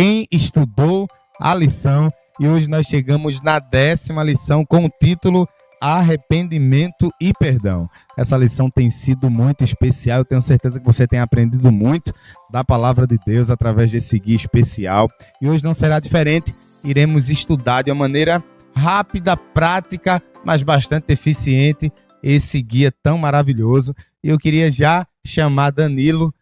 quem estudou a lição. E hoje nós chegamos na 10ª lição com o título Arrependimento e Perdão. Essa lição tem sido muito especial. Eu tenho certeza que você tem aprendido muito da palavra de Deus através desse guia especial. E hoje não será diferente. Iremos estudar de uma maneira rápida, prática, mas bastante eficiente esse guia tão maravilhoso. E eu queria já chamar Danilo,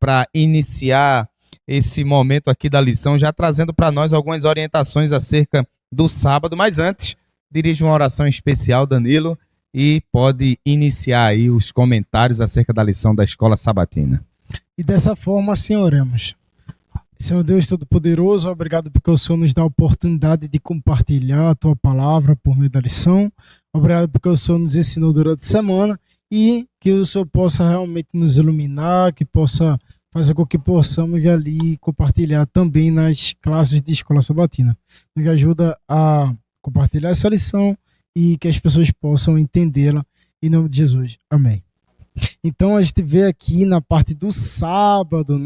para iniciar esse momento aqui da lição, já trazendo para nós algumas orientações acerca do sábado. Mas antes, dirige uma oração especial, Danilo, e pode iniciar aí os comentários acerca da lição da Escola Sabatina. E dessa forma, assim oremos. Senhor Deus Todo-Poderoso, obrigado porque o Senhor nos dá a oportunidade de compartilhar a Tua palavra por meio da lição. Obrigado porque o Senhor nos ensinou durante a semana e que o Senhor possa realmente nos iluminar, que possa fazer com que possamos ali compartilhar também nas classes de Escola Sabatina. Nos ajuda a compartilhar essa lição e que as pessoas possam entendê-la em nome de Jesus. Amém. Então a gente vê aqui na parte do sábado,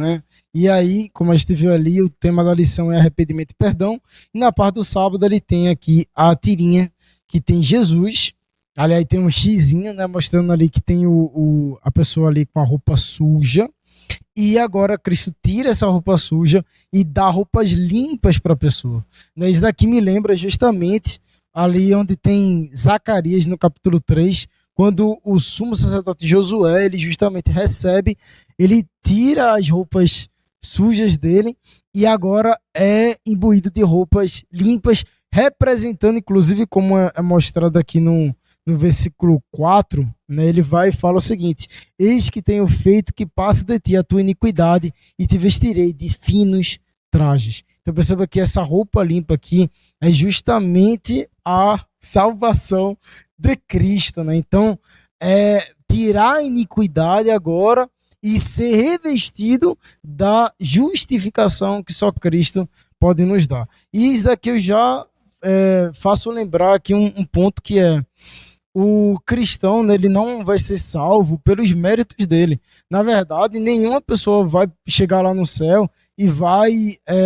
E aí, como a gente viu ali, o tema da lição é arrependimento e perdão. E na parte do sábado ele tem aqui a tirinha que tem Jesus. Aliás, tem um xizinho, mostrando ali que tem a pessoa ali com a roupa suja. E agora Cristo tira essa roupa suja e dá roupas limpas para a pessoa. Isso daqui me lembra justamente ali onde tem Zacarias no capítulo 3, quando o sumo sacerdote Josué, ele justamente recebe, ele tira as roupas sujas dele e agora é imbuído de roupas limpas, representando, inclusive, como é mostrado aqui no versículo 4, ele vai e fala o seguinte: eis que tenho feito que passe de ti a tua iniquidade e te vestirei de finos trajes. Então perceba que essa roupa limpa aqui é justamente a salvação de Cristo, Então é tirar a iniquidade agora e ser revestido da justificação que só Cristo pode nos dar. E isso daqui eu já faço lembrar aqui um ponto que é: o cristão, ele não vai ser salvo pelos méritos dele. Na verdade, nenhuma pessoa vai chegar lá no céu e vai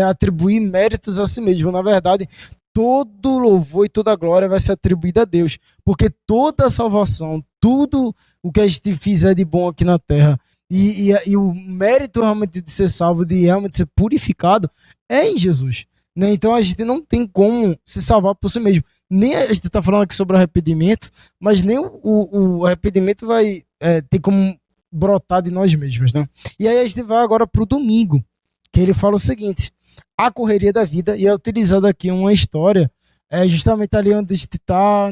atribuir méritos a si mesmo. Na verdade, todo louvor e toda glória vai ser atribuída a Deus, porque toda a salvação, tudo o que a gente fizer de bom aqui na terra e o mérito realmente de ser salvo, de realmente ser purificado, é em Jesus. Então a gente não tem como se salvar por si mesmo. Nem a gente está falando aqui sobre arrependimento, mas nem o arrependimento vai ter como brotar de nós mesmos. E aí a gente vai agora para o domingo, que ele fala o seguinte: a correria da vida, e é utilizado aqui uma história, justamente ali onde a gente está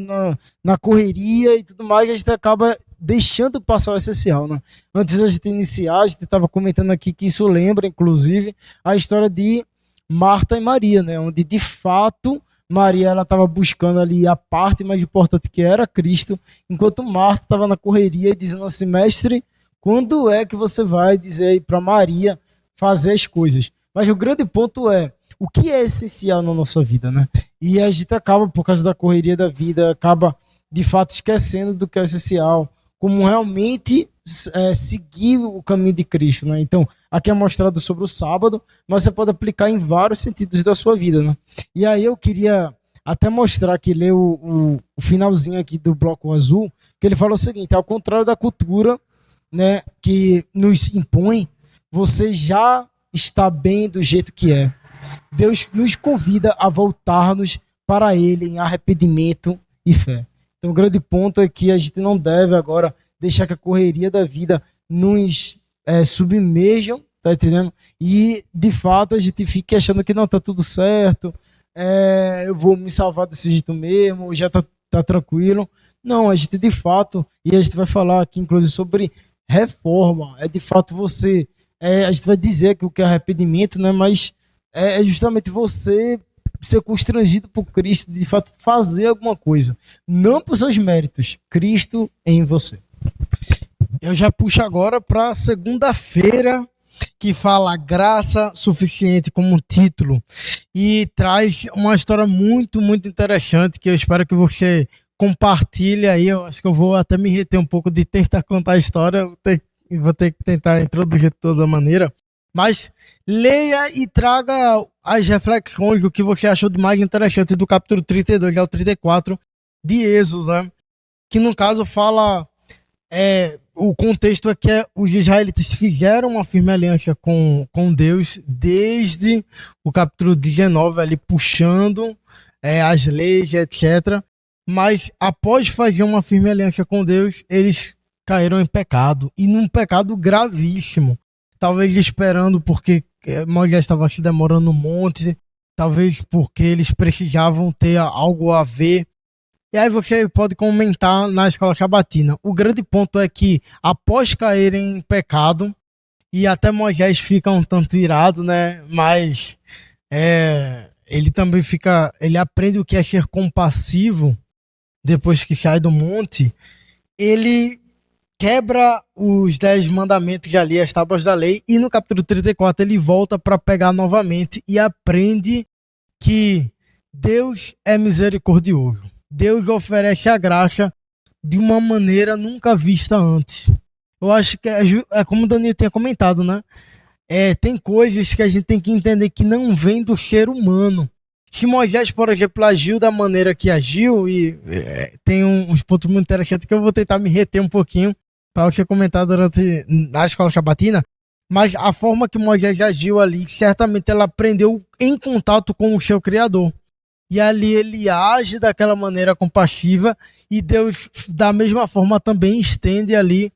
na correria e tudo mais, a gente acaba deixando passar o essencial. Antes da gente iniciar, a gente estava comentando aqui que isso lembra, inclusive, a história de Marta e Maria, onde de fato Maria ela estava buscando ali a parte mais importante, que era Cristo, enquanto Marta estava na correria e dizendo assim: mestre, quando é que você vai dizer aí para Maria fazer as coisas? Mas o grande ponto é: o que é essencial na nossa vida, E a gente acaba, por causa da correria da vida, acaba de fato esquecendo do que é essencial, como realmente seguir o caminho de Cristo, Então, aqui é mostrado sobre o sábado, mas você pode aplicar em vários sentidos da sua vida, E aí eu queria até mostrar aqui, ler o finalzinho aqui do bloco azul, que ele fala o seguinte: ao contrário da cultura, que nos impõe, você já está bem do jeito que é. Deus nos convida a voltar-nos para Ele em arrependimento e fé. Então o grande ponto é que a gente não deve agora deixar que a correria da vida nos submerjam, tá entendendo? E de fato a gente fica achando que não, tá tudo certo, eu vou me salvar desse jeito mesmo, já tá tranquilo. Não, a gente de fato, e a gente vai falar aqui inclusive sobre reforma, de fato você, a gente vai dizer que o que é arrependimento, mas é justamente você ser constrangido por Cristo, de fato fazer alguma coisa, não por seus méritos, Cristo em você. Eu já puxo agora para segunda-feira, que fala graça suficiente como título, e traz uma história muito, muito interessante, que eu espero que você compartilhe aí. Eu acho que eu vou até me reter um pouco de tentar contar a história, vou ter que tentar introduzir de toda maneira, Mas leia e traga as reflexões do que você achou de mais interessante do capítulo 32 ao 34 de Êxodo, né? Que no caso fala, o contexto é que os israelitas fizeram uma firme aliança com Deus desde o capítulo 19, ali puxando as leis, etc. Mas após fazer uma firme aliança com Deus, eles caíram em pecado, e num pecado gravíssimo. Talvez esperando porque Moisés estava se demorando um monte, talvez porque eles precisavam ter algo a ver. E aí você pode comentar na escola sabatina. O grande ponto é que após caírem em pecado, e até Moisés fica um tanto irado, né? Mas ele também ele aprende o que é ser compassivo depois que sai do monte. Ele quebra os 10 mandamentos ali, as tábuas da lei, e no capítulo 34 ele volta para pegar novamente e aprende que Deus é misericordioso. Deus oferece a graça de uma maneira nunca vista antes. Eu acho que é como o Danilo tinha comentado, né? Tem coisas que a gente tem que entender que não vem do ser humano. Se Moisés, por exemplo, agiu da maneira que agiu, e tem uns pontos muito interessantes que eu vou tentar me reter um pouquinho para você comentar na escola sabatina, mas a forma que Moisés agiu ali, certamente ela aprendeu em contato com o seu Criador. E ali ele age daquela maneira compassiva, e Deus, da mesma forma, também estende ali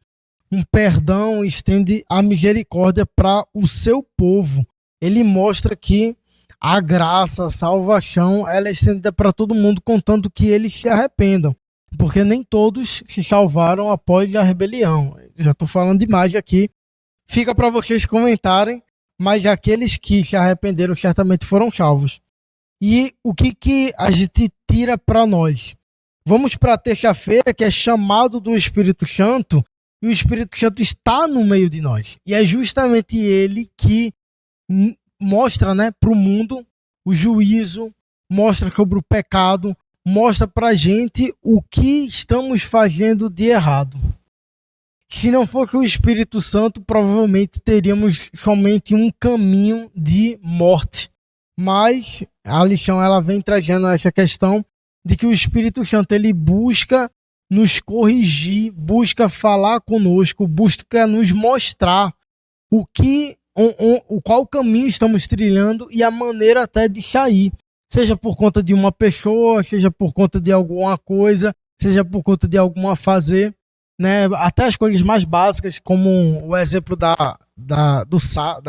um perdão, estende a misericórdia para o seu povo. Ele mostra que a graça, a salvação, ela é estendida para todo mundo, contanto que eles se arrependam. Porque nem todos se salvaram após a rebelião. Já estou falando demais aqui. Fica para vocês comentarem, mas aqueles que se arrependeram certamente foram salvos. E o que a gente tira para nós? Vamos para a terça-feira, que é chamado do Espírito Santo, e o Espírito Santo está no meio de nós. E é justamente ele que mostra, né, para o mundo o juízo, mostra sobre o pecado, mostra para a gente o que estamos fazendo de errado. Se não fosse o Espírito Santo, provavelmente teríamos somente um caminho de morte. Mas a lição ela vem trazendo essa questão de que o Espírito Santo ele busca nos corrigir, busca falar conosco, busca nos mostrar qual caminho estamos trilhando e a maneira até de sair. Seja por conta de uma pessoa, seja por conta de alguma coisa, seja por conta de alguma fazer, né? Até as coisas mais básicas, como o exemplo da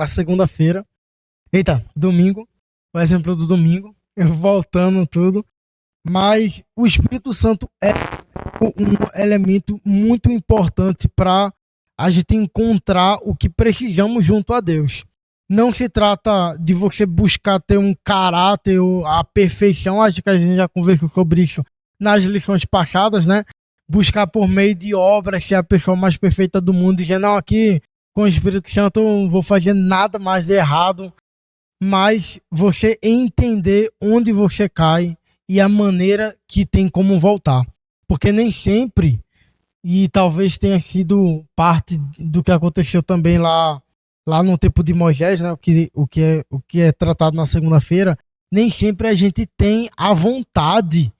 segunda-feira. Domingo. O exemplo do domingo, voltando tudo. Mas o Espírito Santo é um elemento muito importante para a gente encontrar o que precisamos junto a Deus. Não se trata de você buscar ter um caráter ou a perfeição, acho que a gente já conversou sobre isso nas lições passadas, né? Buscar por meio de obras ser a pessoa mais perfeita do mundo, dizendo, não, aqui com o Espírito Santo eu não vou fazer nada mais de errado, mas você entender onde você cai e a maneira que tem como voltar. Porque nem sempre, e talvez tenha sido parte do que aconteceu também lá no tempo de Moisés, né, o que é tratado na segunda-feira, nem sempre a gente tem a vontade,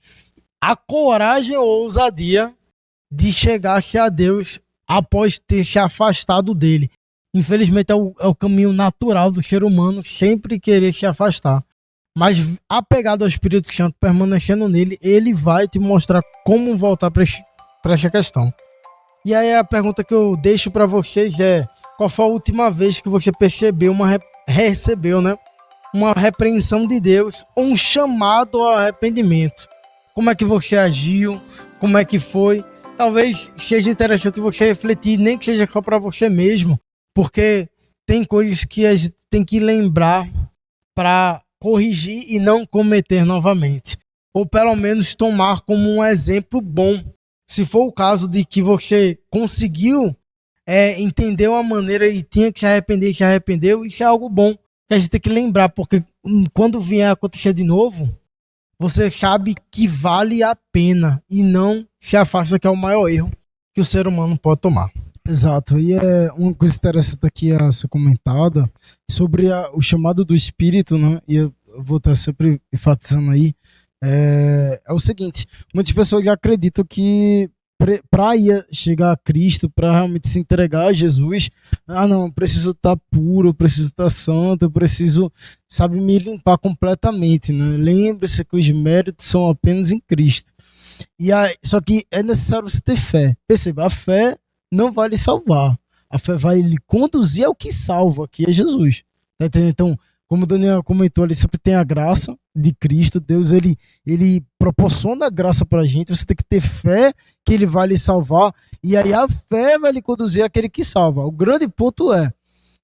a coragem ou ousadia de chegar-se a Deus após ter se afastado dele. Infelizmente é o caminho natural do ser humano sempre querer se afastar. Mas apegado ao Espírito Santo, permanecendo nele, ele vai te mostrar como voltar para essa questão. E aí a pergunta que eu deixo para vocês é: qual foi a última vez que você percebeu recebeu, né, uma repreensão de Deus ou um chamado ao arrependimento? Como é que você agiu? Como é que foi? Talvez seja interessante você refletir, nem que seja só para você mesmo, porque tem coisas que a gente tem que lembrar para corrigir e não cometer novamente. Ou pelo menos tomar como um exemplo bom. Se for o caso de que você conseguiu entendeu a maneira e tinha que se arrependeu, isso é algo bom que a gente tem que lembrar, porque quando vier a acontecer de novo, você sabe que vale a pena e não se afasta, que é o maior erro que o ser humano pode tomar. Exato. E é uma coisa interessante aqui a ser comentada sobre o chamado do Espírito, né? E eu vou estar sempre enfatizando aí. É o seguinte: muitas pessoas já acreditam que para chegar a Cristo, para realmente se entregar a Jesus, não, eu preciso estar puro, eu preciso estar santo, eu preciso, sabe, me limpar completamente, né? Lembre-se que os méritos são apenas em Cristo. E aí, só que é necessário você ter fé. Perceba, a fé não vai lhe salvar. A fé vai lhe conduzir ao que salva, que é Jesus. Tá entendendo? Então, como o Daniel comentou, ele sempre tem a graça de Cristo. Deus, ele proporciona a graça pra gente. Você tem que ter fé que ele vai lhe salvar. E aí a fé vai lhe conduzir àquele que salva. O grande ponto é,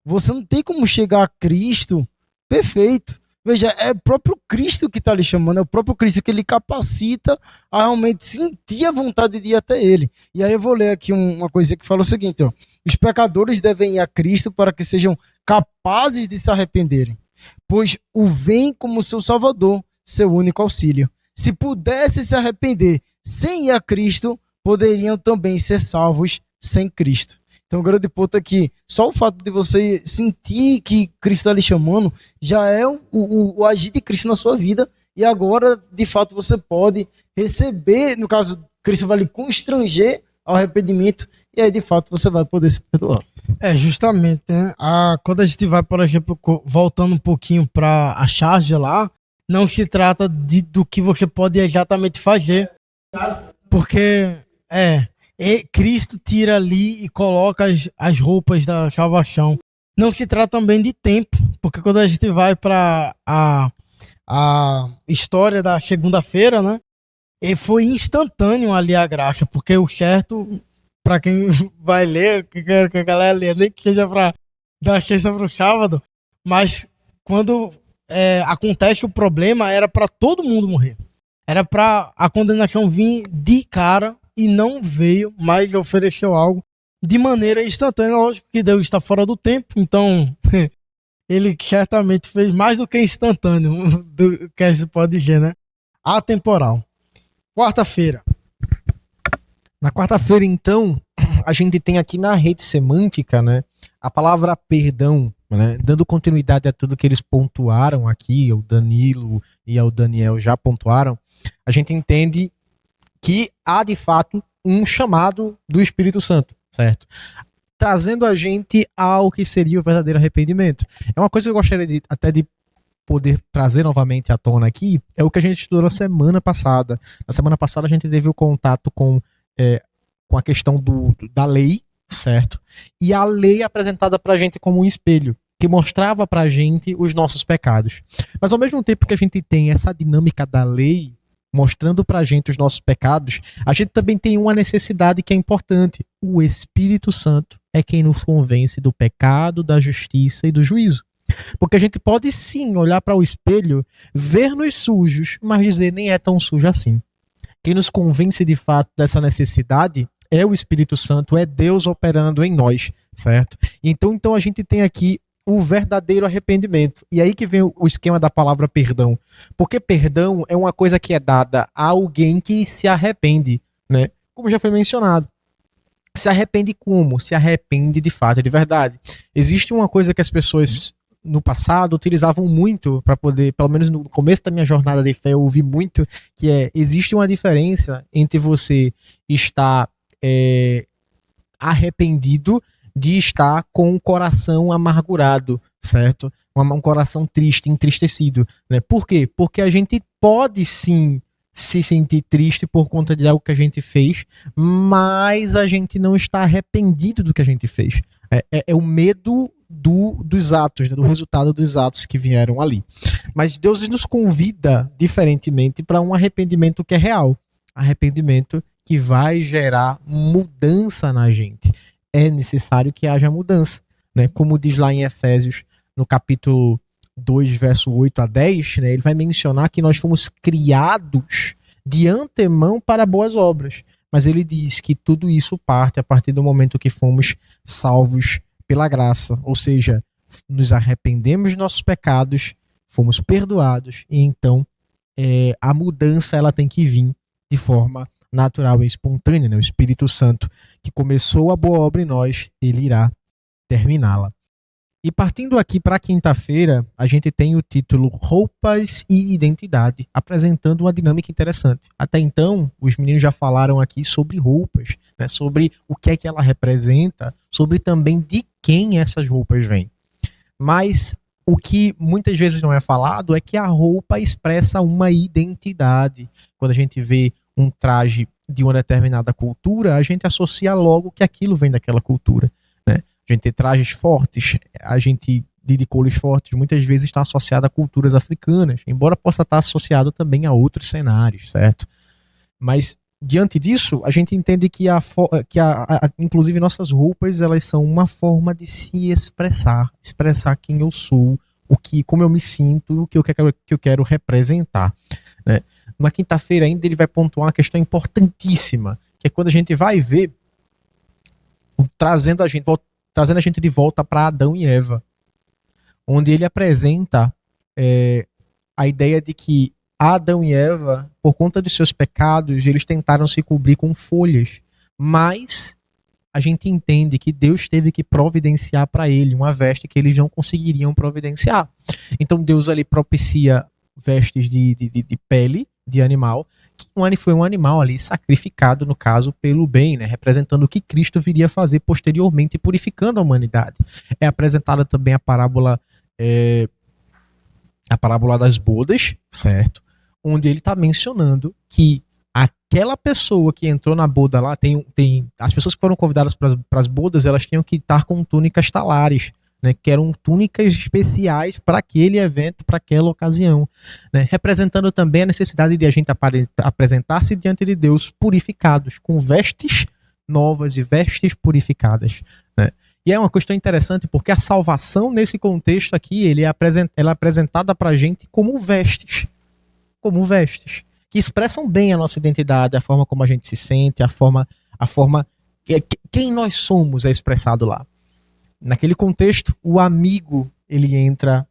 você não tem como chegar a Cristo perfeito. Veja, é o próprio Cristo que está lhe chamando, é o próprio Cristo que lhe capacita a realmente sentir a vontade de ir até ele. E aí eu vou ler aqui uma coisinha que fala o seguinte, ó: os pecadores devem ir a Cristo para que sejam capazes de se arrependerem, pois o veem como seu salvador, seu único auxílio. Se pudessem se arrepender sem ir a Cristo, poderiam também ser salvos sem Cristo. Então o grande ponto é que só o fato de você sentir que Cristo está lhe chamando já é o agir de Cristo na sua vida. E agora, de fato, você pode receber, no caso, Cristo vai lhe constranger ao arrependimento, e aí, de fato, você vai poder se perdoar. Justamente, né? Quando a gente vai, por exemplo, voltando um pouquinho para a charge lá, não se trata do que você pode exatamente fazer, porque e Cristo tira ali e coloca as roupas da salvação. Não se trata também de tempo, porque quando a gente vai para a história da segunda-feira, né? E foi instantâneo ali a graça, porque o certo, para quem vai ler, que quer que a galera lê, nem que seja para da sexta para o sábado, mas quando acontece o problema, era para todo mundo morrer. Era para a condenação vir de cara, e não veio, mas ofereceu algo de maneira instantânea. Lógico que Deus está fora do tempo, então ele certamente fez mais do que instantâneo, do que a gente pode dizer, né? Atemporal. Quarta-feira. Na quarta-feira, então, a gente tem aqui na rede semântica, né, a palavra perdão, né, dando continuidade a tudo que eles pontuaram aqui, o Danilo e o Daniel já pontuaram. A gente entende que há, de fato, um chamado do Espírito Santo, certo? Trazendo a gente ao que seria o verdadeiro arrependimento. É uma coisa que eu gostaria até de poder trazer novamente à tona aqui, é o que a gente estudou na semana passada. Na semana passada a gente teve o contato com a questão da lei, certo? E a lei apresentada pra gente como um espelho, que mostrava pra gente os nossos pecados. Mas ao mesmo tempo que a gente tem essa dinâmica da lei, mostrando pra gente os nossos pecados, a gente também tem uma necessidade que é importante. O Espírito Santo é quem nos convence do pecado, da justiça e do juízo. Porque a gente pode sim olhar para o espelho, ver-nos sujos, mas dizer nem é tão sujo assim. Quem nos convence de fato dessa necessidade é o Espírito Santo, é Deus operando em nós, certo? Então a gente tem aqui o verdadeiro arrependimento. E aí que vem o esquema da palavra perdão. Porque perdão é uma coisa que é dada a alguém que se arrepende, né? Como já foi mencionado. Se arrepende como? Se arrepende de fato, de verdade. Existe uma coisa que as pessoas no passado utilizavam muito para poder, pelo menos no começo da minha jornada de fé, eu ouvi muito, que existe uma diferença entre você estar arrependido de estar com o coração amargurado, certo? Um coração triste, entristecido, né? Por quê? Porque a gente pode sim se sentir triste por conta de algo que a gente fez, mas a gente não está arrependido do que a gente fez. É o medo dos atos, né? Do resultado dos atos que vieram ali. Mas Deus nos convida diferentemente para um arrependimento que é real. Arrependimento que vai gerar mudança na gente. É necessário que haja mudança, né? Como diz lá em Efésios, no capítulo 2, verso 8 a 10, né? Ele vai mencionar que nós fomos criados de antemão para boas obras. Mas ele diz que tudo isso parte a partir do momento que fomos salvos pela graça. Ou seja, nos arrependemos de nossos pecados, fomos perdoados, e então a mudança ela tem que vir de forma natural e espontânea, né? O Espírito Santo que começou a boa obra em nós, ele irá terminá-la. E partindo aqui para quinta-feira, a gente tem o título Roupas e Identidade, apresentando uma dinâmica interessante. Até então, os meninos já falaram aqui sobre roupas, né, sobre o que é que ela representa, sobre também de quem essas roupas vêm. Mas o que muitas vezes não é falado é que a roupa expressa uma identidade. Quando a gente vê um traje de uma determinada cultura, a gente associa logo que aquilo vem daquela cultura, né? A gente tem trajes fortes, a gente de cores fortes muitas vezes está associado a culturas africanas, embora possa estar associado também a outros cenários, certo? Mas diante disso, a gente entende que inclusive nossas roupas, elas são uma forma de se expressar quem eu sou, como eu me sinto, o que eu quero representar, né? Na quinta-feira ainda ele vai pontuar uma questão importantíssima, que é quando a gente vai ver trazendo a gente de volta para Adão e Eva, onde ele apresenta a ideia de que Adão e Eva, por conta de seus pecados, eles tentaram se cobrir com folhas, mas a gente entende que Deus teve que providenciar para ele uma veste que eles não conseguiriam providenciar. Então Deus ali propicia vestes de pele de animal, que foi um animal ali sacrificado, no caso, pelo bem, né? Representando o que Cristo viria a fazer posteriormente, purificando a humanidade. É apresentada também a parábola das bodas, certo? Onde ele está mencionando que aquela pessoa que entrou na boda lá, as pessoas que foram convidadas para as bodas, elas tinham que estar com túnicas talares, né, que eram túnicas especiais para aquele evento, para aquela ocasião, né, representando também a necessidade de a gente apresentar-se diante de Deus purificados, com vestes novas e vestes purificadas, né. E é uma questão interessante porque a salvação nesse contexto aqui, ela é apresentada para a gente como vestes, que expressam bem a nossa identidade, a forma como a gente se sente, a forma quem nós somos é expressado lá. Naquele contexto, o amigo, ele entra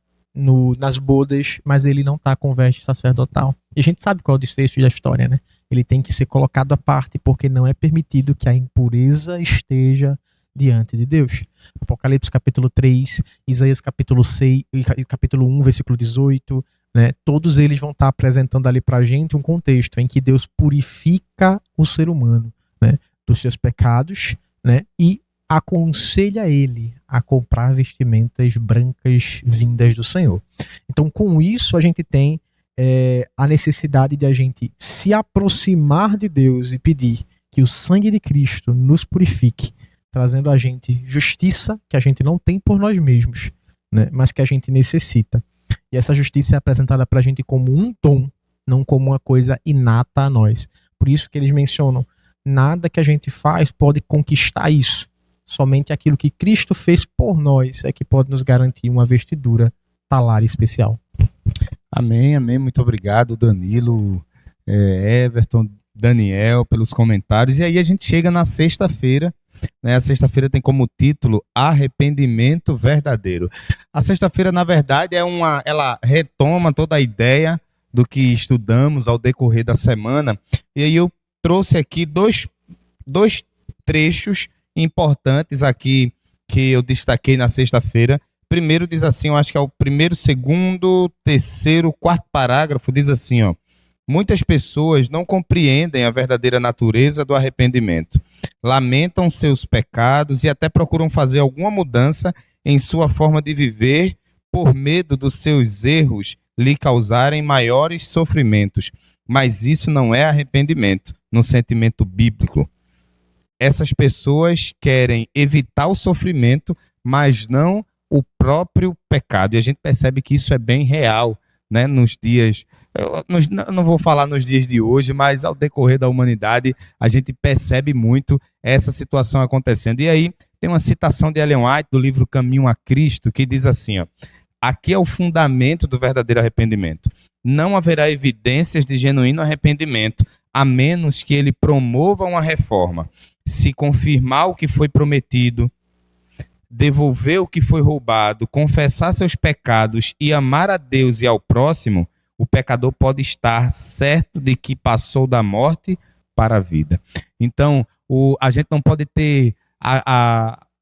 nas bodas, mas ele não está com veste sacerdotal. E a gente sabe qual é o desfecho da história, né? Ele tem que ser colocado à parte, porque não é permitido que a impureza esteja diante de Deus. Apocalipse capítulo 3, Isaías capítulo 6, capítulo 1, versículo 18, né? Todos eles vão estar apresentando ali pra gente um contexto em que Deus purifica o ser humano, né, dos seus pecados, né, e aconselha ele a comprar vestimentas brancas vindas do Senhor. Então, com isso, a gente tem a necessidade de a gente se aproximar de Deus e pedir que o sangue de Cristo nos purifique, trazendo a gente justiça que a gente não tem por nós mesmos, né, mas que a gente necessita. E essa justiça é apresentada para a gente como um dom, não como uma coisa inata a nós. Por isso que eles mencionam, nada que a gente faz pode conquistar isso. Somente aquilo que Cristo fez por nós é que pode nos garantir uma vestidura talar especial. Amém, amém. Muito obrigado, Danilo, Everton, Daniel, pelos comentários. E aí a gente chega na sexta-feira, né? A sexta-feira tem como título Arrependimento Verdadeiro. A sexta-feira, na verdade, ela retoma toda a ideia do que estudamos ao decorrer da semana. E aí eu trouxe aqui dois trechos importantes aqui que eu destaquei na sexta-feira. Primeiro diz assim, eu acho que é o primeiro, segundo, terceiro, quarto parágrafo, diz assim, ó: muitas pessoas não compreendem a verdadeira natureza do arrependimento, lamentam seus pecados e até procuram fazer alguma mudança em sua forma de viver por medo dos seus erros lhe causarem maiores sofrimentos. Mas isso não é arrependimento no sentimento bíblico. Essas pessoas querem evitar o sofrimento, mas não o próprio pecado. E a gente percebe que isso é bem real, né? Nos dias, eu não vou falar nos dias de hoje, mas ao decorrer da humanidade, a gente percebe muito essa situação acontecendo. E aí tem uma citação de Ellen White do livro Caminho a Cristo, que diz assim, ó: aqui é o fundamento do verdadeiro arrependimento. Não haverá evidências de genuíno arrependimento, a menos que ele promova uma reforma. Se confirmar o que foi prometido, devolver o que foi roubado, confessar seus pecados e amar a Deus e ao próximo, o pecador pode estar certo de que passou da morte para a vida. Então, a gente não pode ter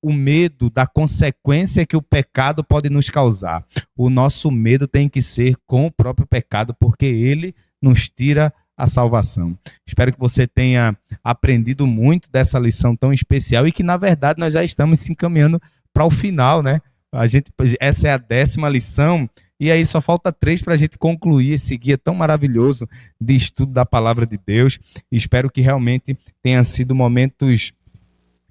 o medo da consequência que o pecado pode nos causar. O nosso medo tem que ser com o próprio pecado, porque ele nos tira a salvação. Espero que você tenha aprendido muito dessa lição tão especial e que, na verdade, nós já estamos se encaminhando para o final, né? Essa é a 10ª lição e aí só falta 3 para a gente concluir esse guia tão maravilhoso de estudo da palavra de Deus. E espero que realmente tenham sido momentos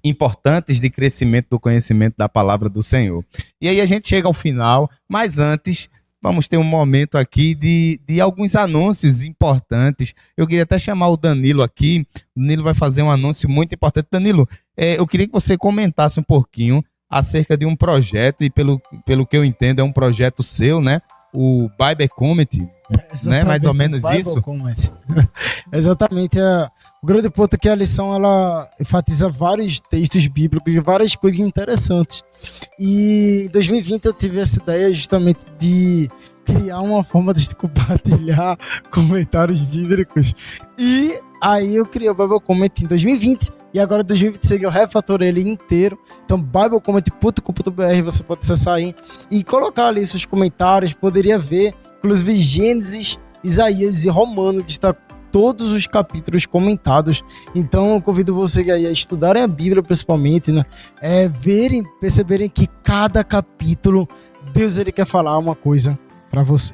importantes de crescimento do conhecimento da palavra do Senhor. E aí a gente chega ao final, mas antes vamos ter um momento aqui de alguns anúncios importantes. Eu queria até chamar o Danilo aqui. O Danilo vai fazer um anúncio muito importante. Danilo, eu queria que você comentasse um pouquinho acerca de um projeto, e pelo que eu entendo é um projeto seu, né? O Bible Comedy, né? Mais ou menos isso? Exatamente. O grande ponto é que a lição ela enfatiza vários textos bíblicos e várias coisas interessantes. E em 2020 eu tive essa ideia justamente de criar uma forma de compartilhar comentários bíblicos. E aí eu criei o Bible Comment em 2020. E agora em 2026 eu refatorei ele inteiro. Então biblecomment.com.br você pode acessar aí e colocar ali seus comentários. Poderia ver, inclusive Gênesis, Isaías e Romanos, que está todos os capítulos comentados. Então eu convido você aí a estudarem a Bíblia principalmente, né? Verem, perceberem que cada capítulo Deus ele quer falar uma coisa para você.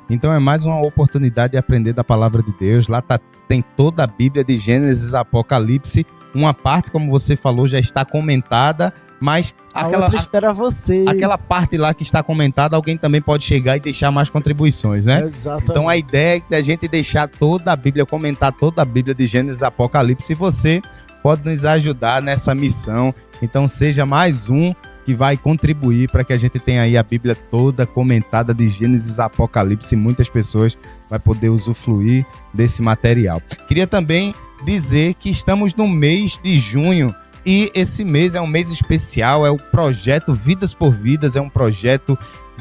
Então é mais uma oportunidade de aprender da palavra de Deus. Lá tem toda a Bíblia de Gênesis a Apocalipse. Uma parte, como você falou, já está comentada, mas outra espera você. Aquela parte lá que está comentada, alguém também pode chegar e deixar mais contribuições, né? Exatamente. Então a ideia é a gente deixar toda a Bíblia, comentar toda a Bíblia de Gênesis e Apocalipse, e você pode nos ajudar nessa missão. Então seja mais um que vai contribuir para que a gente tenha aí a Bíblia toda comentada de Gênesis a Apocalipse, e muitas pessoas vão poder usufruir desse material. Queria também dizer que estamos no mês de junho e esse mês é um mês especial, é o projeto Vidas por Vidas, é um projeto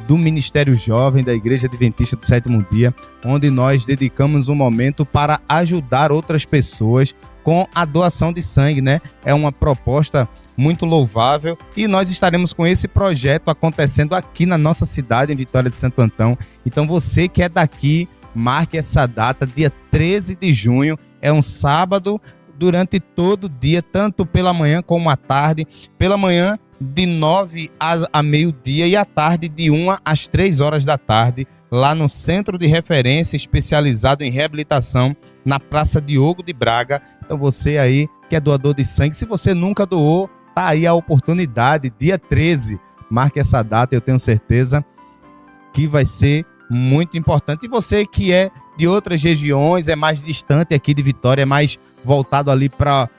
do Ministério Jovem da Igreja Adventista do Sétimo Dia, onde nós dedicamos um momento para ajudar outras pessoas com a doação de sangue, né? É uma proposta muito louvável e nós estaremos com esse projeto acontecendo aqui na nossa cidade, em Vitória de Santo Antão. Então você que é daqui, marque essa data, dia 13 de junho, é um sábado, durante todo o dia, tanto pela manhã como à tarde. Pela manhã, de 9 a meio-dia e à tarde, de 1 às 3 horas da tarde, lá no Centro de Referência Especializado em Reabilitação, na Praça Diogo de Braga. Então você aí que é doador de sangue, se você nunca doou, tá aí a oportunidade, dia 13, marque essa data, eu tenho certeza que vai ser muito importante. E você que é de outras regiões, é mais distante aqui de Vitória, é mais voltado ali para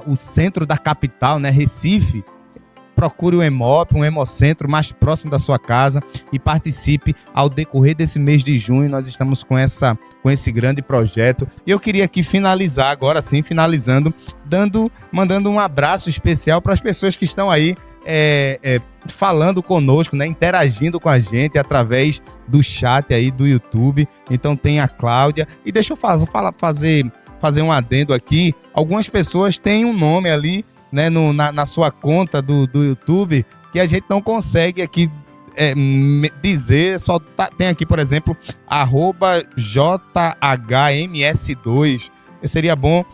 o centro da capital, né, Recife, procure o Hemop, um Hemocentro mais próximo da sua casa e participe. Ao decorrer desse mês de junho, nós estamos com esse grande projeto. E eu queria aqui finalizar, agora sim, finalizando, mandando um abraço especial para as pessoas que estão aí falando conosco, né, interagindo com a gente através do chat aí do YouTube. Então tem a Cláudia, e deixa eu fazer um adendo aqui. Algumas pessoas têm um nome ali, né, na sua conta do YouTube, que a gente não consegue aqui dizer, só tem aqui, por exemplo, @JHMS2. Seria bom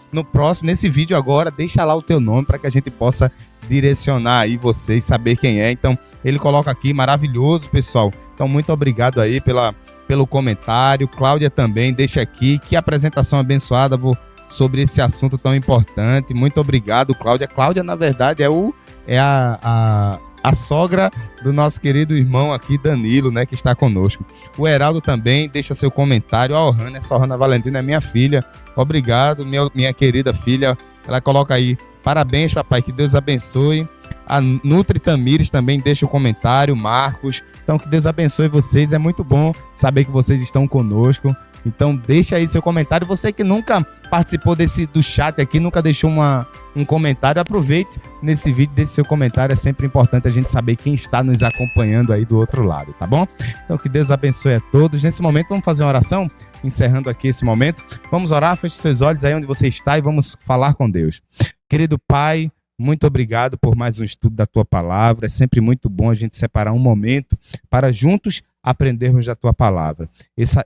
nesse vídeo agora, deixa lá o teu nome para que a gente possa direcionar aí vocês, saber quem é. Então, ele coloca aqui, maravilhoso, pessoal. Então, muito obrigado aí pelo comentário. Cláudia também, deixa aqui, que apresentação abençoada sobre esse assunto tão importante. Muito obrigado, Cláudia. Cláudia, na verdade, é a sogra do nosso querido irmão aqui, Danilo, né, que está conosco. O Heraldo também deixa seu comentário. A Ohana, essa Ohana Valentina é minha filha. Obrigado, minha querida filha. Ela coloca aí, parabéns, papai, que Deus abençoe. A Nutri Tamires também deixa o comentário, Marcos. Então, que Deus abençoe vocês. É muito bom saber que vocês estão conosco. Então deixa aí seu comentário. Você que nunca participou do chat aqui, nunca deixou um comentário, aproveite nesse vídeo, deixe seu comentário. É sempre importante a gente saber quem está nos acompanhando aí do outro lado, tá bom? Então que Deus abençoe a todos. Nesse momento vamos fazer uma oração, encerrando aqui esse momento. Vamos orar, feche seus olhos aí onde você está e vamos falar com Deus. Querido Pai, muito obrigado por mais um estudo da Tua Palavra. É sempre muito bom a gente separar um momento para juntos aprendermos da Tua Palavra.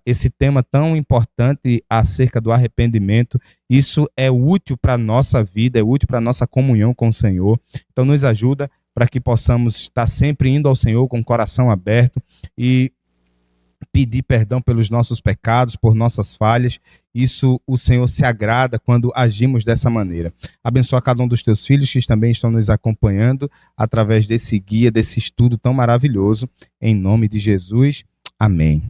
Esse tema tão importante acerca do arrependimento, isso é útil para a nossa vida, é útil para a nossa comunhão com o Senhor. Então nos ajuda para que possamos estar sempre indo ao Senhor com o coração aberto e pedir perdão pelos nossos pecados, por nossas falhas. Isso o Senhor se agrada quando agimos dessa maneira. Abençoa cada um dos teus filhos que também estão nos acompanhando através desse guia, desse estudo tão maravilhoso. Em nome de Jesus. Amém.